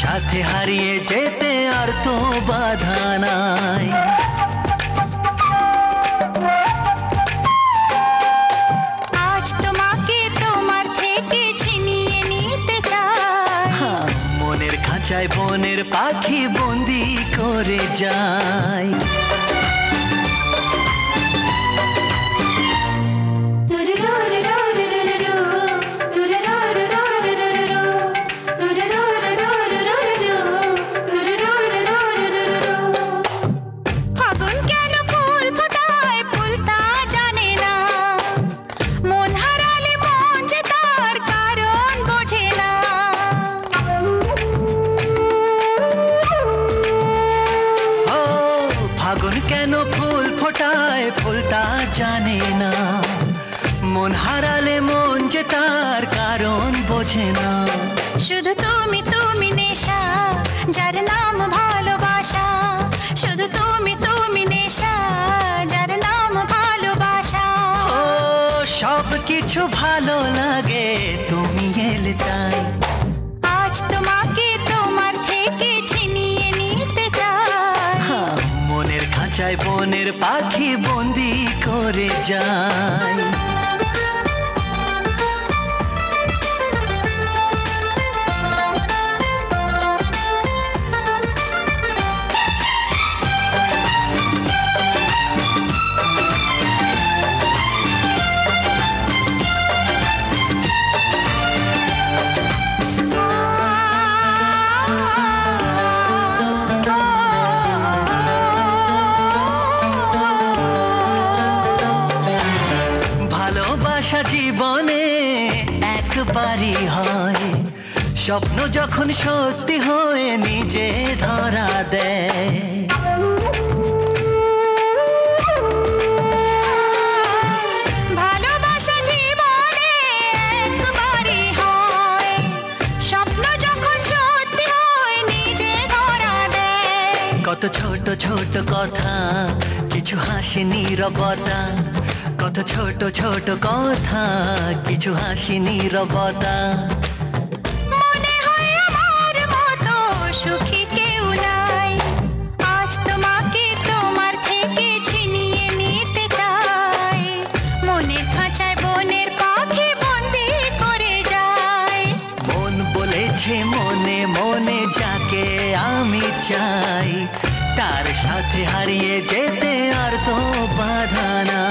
সাথে হারিয়ে যেতে আর তো বাধা নাই। আজ তোমাকে তোমার থেকে ছিনিয়ে নিতে চাই, মনের খাঁচায় বনের পাখি বন্দি করে যায়। ফাগুন কেন ফুল ফোটায় ফুল তা জানে না, মন হারালে মন যে তার কারণ বোঝে না। শুধু তুমি তুমি নেশা, যার নাম ভালোবাসা। শুধু তুমি তুমি নেশা, যার নাম ভালোবাসা। ও সব কিছু ভালো লাগে তুমি এলে তাই। আজ তোমাকে তোমার থেকে ছিনিয়ে নিতে চাই, মনের খাঁচায় বনের পাখি বন্দি করে যায়। ভালোবাসা জীবনে একবারই হয়, স্বপ্ন যখন সত্যি হয়ে নিজে ধরা দেয়। ভালোবাসা জীবনে একবারই হয়, স্বপ্ন যখন সত্যি হয় নিজে ধরা দেয়। কত ছোট ছোট কথা, কিছু হাসি নীরবতা। কত ছোট ছোট কথা, কিছু হাসি নীরবতা। মনে হয় আমার মতো সুখী কেউ নাই, আজ তোমাকে তোমার থেকে ছিনিয়ে নিতে চাই। মনের খাঁচায় বনের পাখি বন্দি করে যায়। মন বলেছে মনে মনে যাকে আমি চাই, তার সাথে হারিয়ে যেতে আর তো বাধা না।